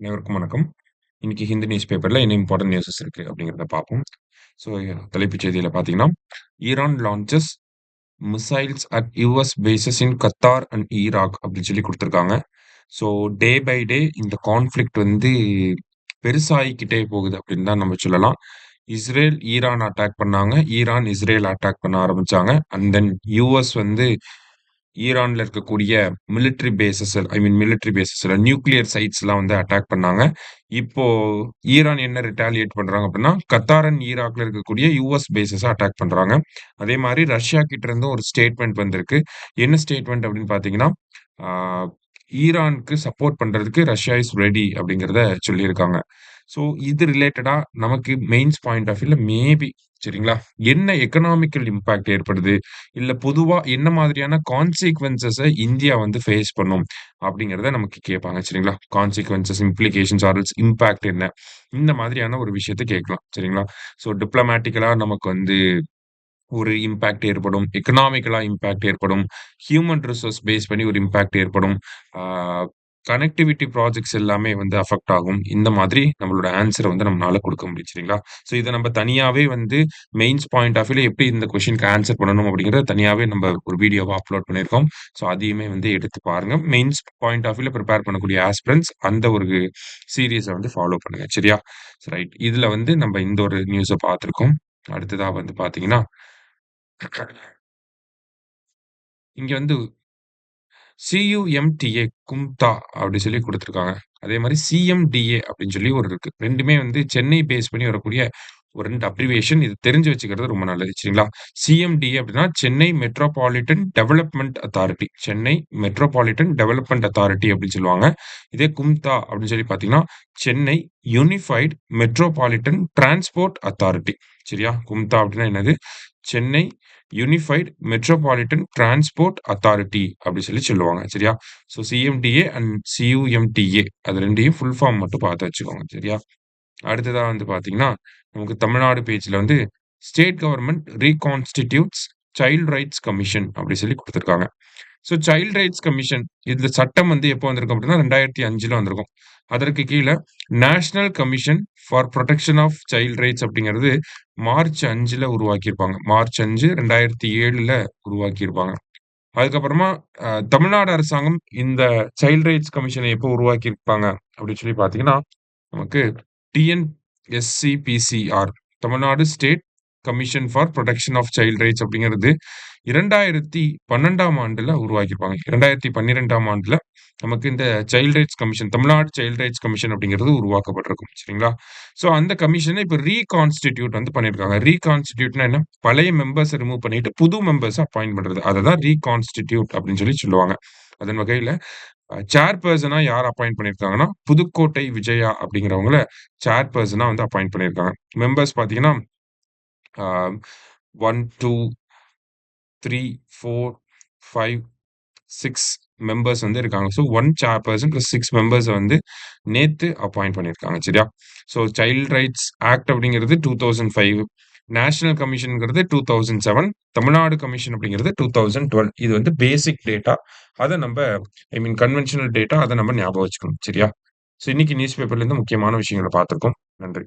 அனைவருக்கும் வணக்கம். இன்னைக்கு ஹிந்து நியூஸ் பேப்பர்ல என்ன இம்பார்ட்டன்ட் நியூஸஸ் இருக்கு அப்படிங்கிறத பார்ப்போம். ஸோ தலைப்புச் செய்தியில பார்த்தீங்கன்னா, Iran launches missiles at US bases in Qatar and Iraq அப்படின்னு சொல்லி குடுத்துருக்காங்க. ஸோ டே பை டே இந்த கான்ஃப்ளிக்ட் வந்து பெருசாகிக்கிட்டே போகுது அப்படின்னு தான் நம்ம சொல்லலாம். இஸ்ரேல் ஈரான் அட்டாக் பண்ணாங்க. ஈரான் இஸ்ரேல் அட்டாக் பண்ண ஆரம்பிச்சாங்க. அண்ட் தென் யுஎஸ் வந்து ஈரான்ல இருக்கக்கூடிய மிலிட்டரி பேஸஸ்ல நியூக்ளியர் சைட்ஸ்லாம் வந்து அட்டாக் பண்ணாங்க. இப்போ ஈரான் என்ன ரிட்டாலியேட் பண்றாங்க அப்படின்னா, கத்தார் அண்ட் ஈராக்ல இருக்கக்கூடிய யுஎஸ் பேஸஸ அட்டாக் பண்றாங்க. அதே மாரி ரஷ்யா கிட்ட இருந்தும் ஒரு ஸ்டேட்மெண்ட் வந்திருக்கு. என்ன ஸ்டேட்மெண்ட் அப்படின்னு பார்த்தீங்கன்னா, ஆ ஈரானுக்கு சப்போர்ட் பண்றதுக்கு ரஷ்யா இஸ் ரெடி அப்படிங்கிறத சொல்லியிருக்காங்க. ஸோ இது ரிலேட்டடா நமக்கு மெயின்ஸ் பாயிண்ட் ஆஃப் வியூல மேபி சரிங்களா? என்ன எக்கனாமிக்கல் இம்பாக்ட் ஏற்படுது? இல்ல பொதுவா என்ன மாதிரியான கான்சிக்வென்ஸஸ இந்தியா வந்து ஃபேஸ் பண்ணும்? அப்படிங்கிறத நமக்கு கேட்பாங்க. சரிங்களா? கான்சிக்வென்ஸஸ், இம்ப்ளிகேஷன்ஸ் ஆர் எல்ஸ் இம்பாக்ட் என்ன? இந்த மாதிரியான ஒரு விஷயத்த கேட்கலாம். சரிங்களா? ஸோ டிப்ளமேட்டிக்கலா நமக்கு வந்து ஒரு இம்பாக்ட் ஏற்படும். எக்கனாமிக்கலா இம்பாக்ட் ஏற்படும். ஹியூமன் ரிசோர்ஸ் பேஸ் பண்ணி ஒரு இம்பாக்ட் ஏற்படும். ஆ கனெக்டிவிட்டி ப்ராஜெக்ட்ஸ் எல்லாமே வந்து அஃபெக்ட் ஆகும். இந்த மாதிரி நம்மளோட ஆன்ஸர வந்து நம்மனால குடுக்க முடியும். சரிங்களா? ஸோ இத நம்ம தனியாவே வந்து மெயின்ஸ் பாயிண்ட் ஆஃப் வியூல எப்படி இந்த கொஸ்டின்க்கு ஆன்ஸர் பண்ணணும் அப்படிங்கிறத தனியாவே நம்ம ஒரு வீடியோவா அப்லோட் பண்ணியிருக்கோம். ஸோ அதையுமே வந்து எடுத்து பாருங்க. மெயின்ஸ் பாயிண்ட் ஆஃப் வியூல பிரிப்பேர் பண்ணக்கூடிய ஆஸ்பிரண்ட்ஸ் அந்த ஒரு சீரிஸ வந்து ஃபாலோ பண்ணுங்க. சரியா? ரைட். இதுல வந்து நம்ம இந்த ஒரு நியூஸ பார்த்திருக்கோம். அடுத்ததா வந்து பார்த்தீங்கன்னா இங்க வந்து சியுஎம்டிஏ கும்தா அப்படி சொல்லி குடுத்துருக்காங்க. அதே மாரி சிஎம்டிஏ அப்படின்னு சொல்லி ஒரு இருக்கு. 2மே வந்து சென்னை பேஸ் பண்ணி வரக்கூடிய ஒரு 2 அப்ரிவியேஷன். இது தெரிஞ்சு வச்சுக்கிறது ரொம்ப நல்லது. சரிங்களா? சிஎம்டிஏ அப்படின்னா Chennai metropolitan development authority. Chennai metropolitan development authority அப்படின்னு சொல்லுவாங்க. இதே கும்தா அப்படின்னு சொல்லி பார்த்தீங்கன்னா, Chennai unified metropolitan transport authority. சரியா? கும்தா அப்படின்னா என்னது? Chennai unified metropolitan transport authority அப்படி சொல்லி சொல்லுவாங்க. சரியா? ஸோ சிஎம்டிஏ அண்ட் சியுஎம்டிஏ அது 2யும் ஃபுல் ஃபார்ம் மட்டும் பார்த்து வச்சுக்கோங்க. சரியா? அடுத்ததா வந்து பார்த்தீங்கன்னா, நமக்கு தமிழ்நாடு பேஜ்ல வந்து state government reconstitutes child rights commission அப்படி சொல்லி குடுத்துருக்காங்க. ஸோ சைல்ட் ரைட்ஸ் கமிஷன் இதுல சட்டம் வந்து எப்போ வந்திருக்கும் அப்படின்னா 2005ல வந்திருக்கும். அதற்கு கீழ national commission for protection of child rights அப்படிங்கிறது மார்ச் 5ல உருவாக்கியிருப்பாங்க. மார்ச் 5, 2007ல உருவாக்கியிருப்பாங்க. அதுக்கப்புறமா தமிழ்நாடு அரசாங்கம் இந்த சைல்ட் ரைட்ஸ் கமிஷன எப்போ உருவாக்கியிருப்பாங்க அப்படின்னு சொல்லி பார்த்தீங்கன்னா, நமக்கு TNSCPCR Tamil Nadu state commission for protection of child rights அப்படிங்கிறது 2012ஆம் ஆண்டுல உருவாக்கியிருப்பாங்க. 2012ஆம் ஆண்டுல நமக்கு இந்த child rights commission Tamil Nadu child rights commission அப்படிங்கிறது உருவாக்கப்பட்டிருக்கும். சரிங்களா? ஸோ அந்த கமிஷன இப்ப ரீகான்ஸ்டிடியூட் வந்து பண்ணியிருக்காங்க. ரீகான்ஸ்டிடியூட்னா என்ன? பழைய மெம்பர்ஸ ரிமூவ் பண்ணிட்டு புது மெம்பர்ஸ அப்பாயிண்ட் பண்றது. அததான் ரீகான்ஸ்டிடியூட் அப்படின்னு சொல்லி சொல்லுவாங்க. அதன் வகையில சேர்பெர்சனா யார் அப்பாயிண்ட் பண்ணியிருக்காங்கன்னா, புதுக்கோட்டை விஜயா அப்படிங்கிறவங்கள சேர்பெர்சனா வந்து அப்பாயிண்ட் பண்ணியிருக்காங்க. மெம்பர்ஸ் பார்த்தீங்கன்னா, ஆ 1, 2, 3, 4, 5, 6 மெம்பர்ஸ் வந்து இருக்காங்க. ஸோ 1 சேர்பெர்சன் பிளஸ் 6 மெம்பர்ஸ வந்து நேத்து அப்பாயிண்ட் பண்ணியிருக்காங்க. சரியா? ஸோ சைல்ட் ரைட்ஸ் ஆக்ட் அப்படிங்கிறது 2005 நேஷனல் கமிஷன்ங்கிறது 2007 தமிழ்நாடு கமிஷன் அப்படிங்கிறது 2012 இது வந்து பேசிக் டேட்டா. அத நம்ப கன்வென்ஷனல் டேட்டா அத நம்ம ஞாபகம் வச்சுக்கணும். சரியா? ஸோ இன்னைக்கு நியூஸ் பேப்பர்ல இருந்து முக்கியமான விஷயங்கள பார்த்திருக்கோம். நன்றி.